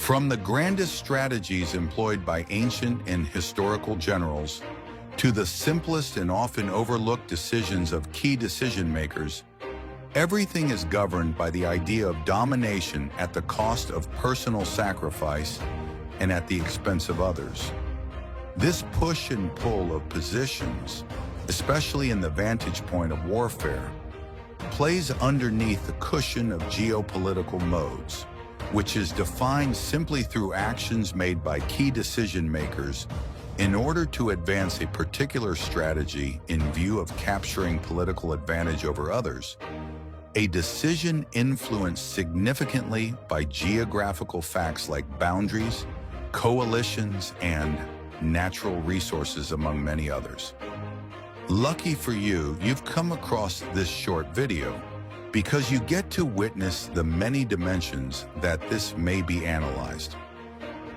From the grandest strategies employed by ancient and historical generals to the simplest and often overlooked decisions of key decision-makers, everything is governed by the idea of domination at the cost of personal sacrifice and at the expense of others. This push and pull of positions, especially in the vantage point of warfare, plays underneath the cushion of geopolitical modes, which is defined simply through actions made by key decision-makers in order to advance a particular strategy in view of capturing political advantage over others. A decision influenced significantly by geographical facts like boundaries, coalitions, and natural resources, among many others. Lucky for you, you've come across this short video because you get to witness the many dimensions that this may be analyzed.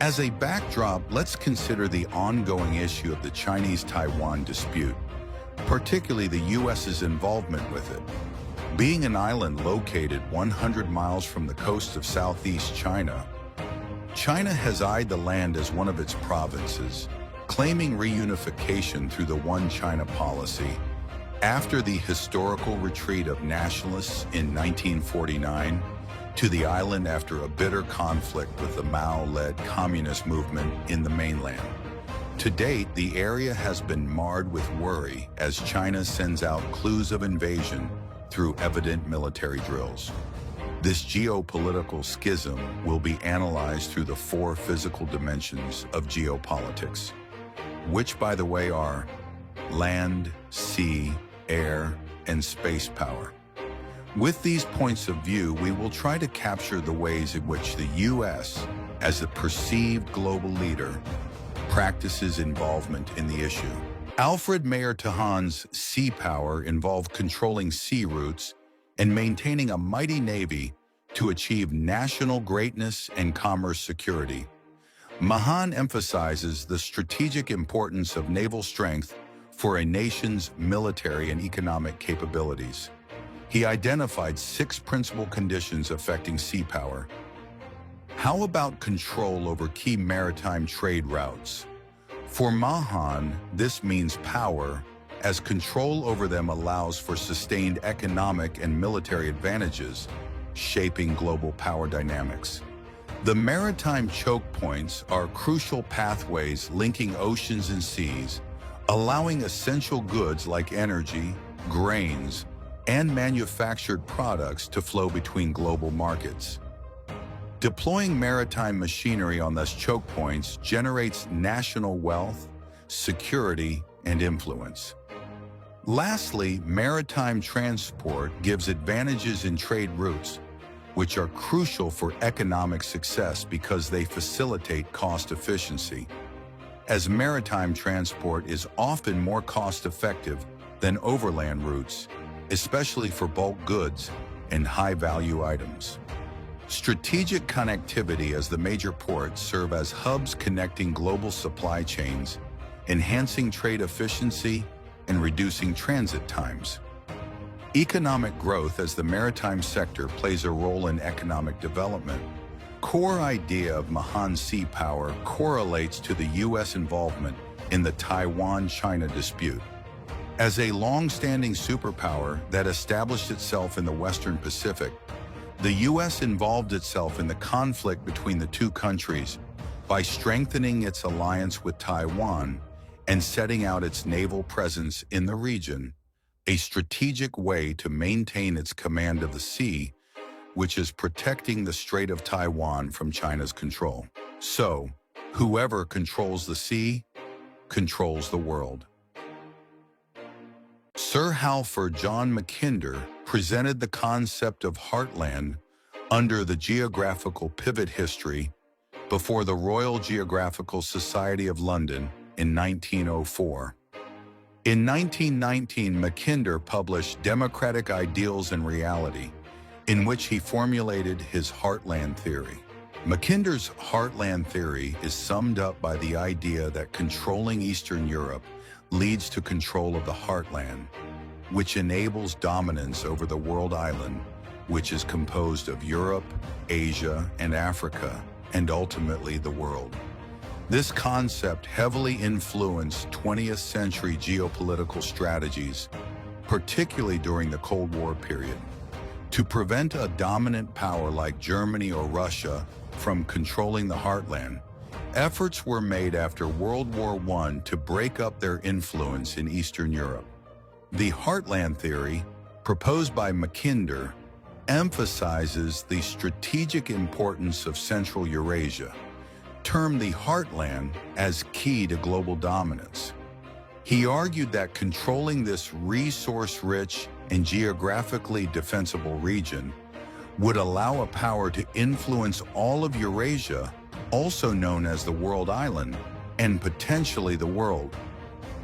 As a backdrop, let's consider the ongoing issue of the Chinese-Taiwan dispute, particularly the U.S.'s involvement with it. Being an island located 100 miles from the coast of southeast China, China has eyed the land as one of its provinces, claiming reunification through the One China policy after the historical retreat of nationalists in 1949 to the island after a bitter conflict with the Mao-led communist movement in the mainland. To date, the area has been marred with worry as China sends out clues of invasion through evident military drills. This geopolitical schism will be analyzed through the four physical dimensions of geopolitics, which, by the way, are land, sea, air, and space power. With these points of view, we will try to capture the ways in which the U.S., as the perceived global leader, practices involvement in the issue. Alfred Mayor Tahan's sea power involved controlling sea routes and maintaining a mighty navy to achieve national greatness and commerce security. Mahan emphasizes the strategic importance of naval strength for a nation's military and economic capabilities. He identified 6 principal conditions affecting sea power. How about control over key maritime trade routes? For Mahan, this means power, as control over them allows for sustained economic and military advantages, shaping global power dynamics. The maritime choke points are crucial pathways linking oceans and seas, allowing essential goods like energy, grains, and manufactured products to flow between global markets. Deploying maritime machinery on those choke points generates national wealth, security, and influence. Lastly, maritime transport gives advantages in trade routes, which are crucial for economic success because they facilitate cost efficiency, as maritime transport is often more cost-effective than overland routes, especially for bulk goods and high-value items. Strategic connectivity, as the major ports serve as hubs connecting global supply chains, enhancing trade efficiency and reducing transit times. Economic growth, as the maritime sector plays a role in economic development. Core idea of Mahan sea power correlates to the U.S. involvement in the Taiwan-China dispute. As a long-standing superpower that established itself in the Western Pacific, the U.S. involved itself in the conflict between the two countries by strengthening its alliance with Taiwan and setting out its naval presence in the region, a strategic way to maintain its command of the sea, which is protecting the Strait of Taiwan from China's control. So, whoever controls the sea, controls the world. Sir Halford John Mackinder presented the concept of Heartland under the geographical pivot history before the Royal Geographical Society of London in 1904. In 1919, Mackinder published Democratic Ideals and Reality, in which he formulated his Heartland theory. Mackinder's Heartland theory is summed up by the idea that controlling Eastern Europe leads to control of the Heartland, which enables dominance over the world island, which is composed of Europe, Asia, and Africa, and ultimately the world. This concept heavily influenced 20th century geopolitical strategies, particularly during the Cold War period. To prevent a dominant power like Germany or Russia from controlling the Heartland, efforts were made after World War I to break up their influence in Eastern Europe. The Heartland theory, proposed by Mackinder, emphasizes the strategic importance of Central Eurasia, termed the Heartland as key to global dominance. He argued that controlling this resource-rich and geographically defensible region would allow a power to influence all of Eurasia, also known as the World Island, and potentially the world.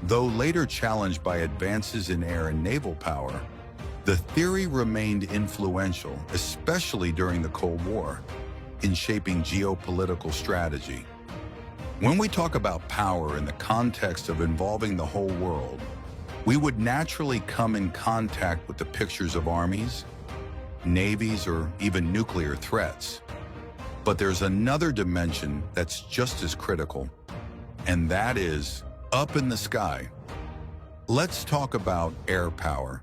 Though later challenged by advances in air and naval power, the theory remained influential, especially during the Cold War, in shaping geopolitical strategy. When we talk about power in the context of involving the whole world, we would naturally come in contact with the pictures of armies, navies, or even nuclear threats. But there's another dimension that's just as critical, and that is up in the sky. Let's talk about air power.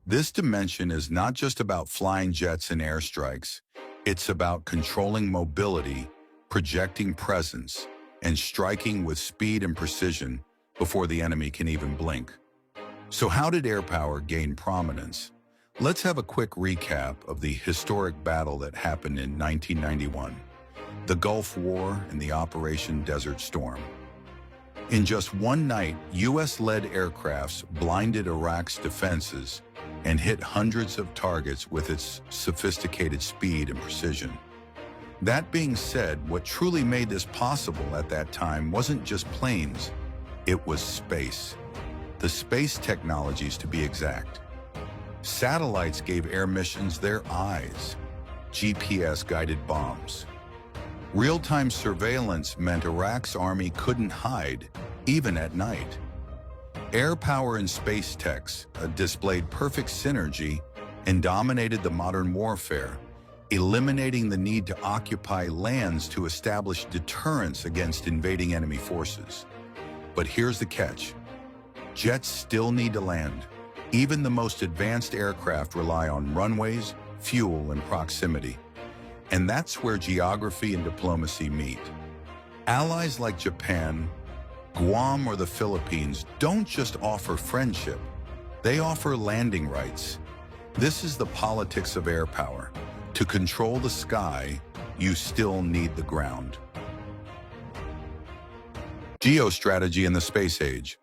This dimension is not just about flying jets and airstrikes. It's about controlling mobility, projecting presence, and striking with speed and precision before the enemy can even blink. So how did air power gain prominence? Let's have a quick recap of the historic battle that happened in 1991, the Gulf War and the Operation Desert Storm. In just one night, US-led aircrafts blinded Iraq's defenses and hit hundreds of targets with its sophisticated speed and precision. That being said, what truly made this possible at that time wasn't just planes, it was space. The space technologies, to be exact. Satellites gave air missions their eyes, GPS-guided bombs. Real-time surveillance meant Iraq's army couldn't hide, even at night. Air power and space techs displayed perfect synergy and dominated the modern warfare, eliminating the need to occupy lands to establish deterrence against invading enemy forces. But here's the catch. Jets still need to land. Even the most advanced aircraft rely on runways, fuel, and proximity. And that's where geography and diplomacy meet. Allies like Japan, Guam, or the Philippines don't just offer friendship, they offer landing rights. This is the politics of air power. To control the sky, you still need the ground. Geostrategy in the Space Age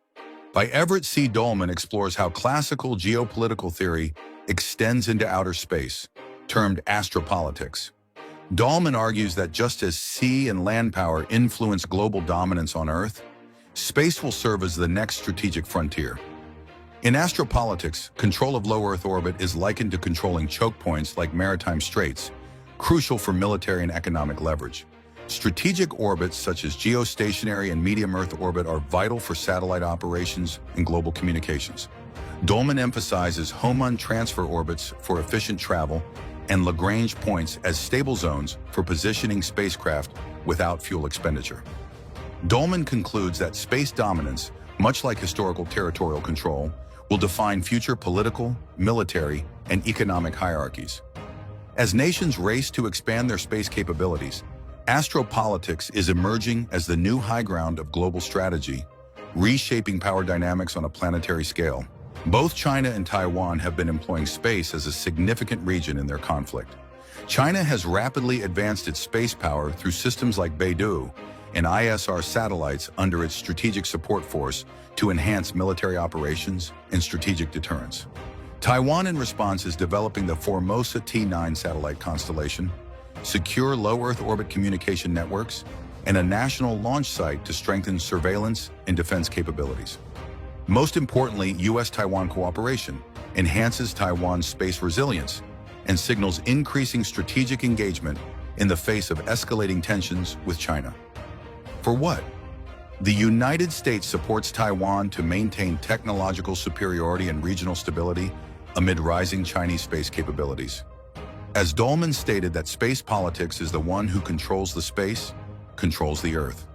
by Everette C. Dolman explores how classical geopolitical theory extends into outer space, termed astropolitics. Dolman argues that just as sea and land power influence global dominance on Earth, space will serve as the next strategic frontier. In astropolitics, control of low Earth orbit is likened to controlling choke points like maritime straits, crucial for military and economic leverage. Strategic orbits such as geostationary and medium Earth orbit are vital for satellite operations and global communications. Dolman emphasizes Hohmann transfer orbits for efficient travel and Lagrange points as stable zones for positioning spacecraft without fuel expenditure. Dolman concludes that space dominance, much like historical territorial control, will define future political, military, and economic hierarchies. As nations race to expand their space capabilities, astropolitics is emerging as the new high ground of global strategy, reshaping power dynamics on a planetary scale. Both China and Taiwan have been employing space as a significant region in their conflict. China has rapidly advanced its space power through systems like Beidou and ISR satellites under its Strategic Support Force to enhance military operations and strategic deterrence. Taiwan, in response, is developing the Formosa T9 satellite constellation, secure low Earth orbit communication networks, and a national launch site to strengthen surveillance and defense capabilities. Most importantly, U.S.-Taiwan cooperation enhances Taiwan's space resilience and signals increasing strategic engagement in the face of escalating tensions with China. For what? The United States supports Taiwan to maintain technological superiority and regional stability amid rising Chinese space capabilities. As Dolman stated that space politics is the one who controls the space, controls the Earth.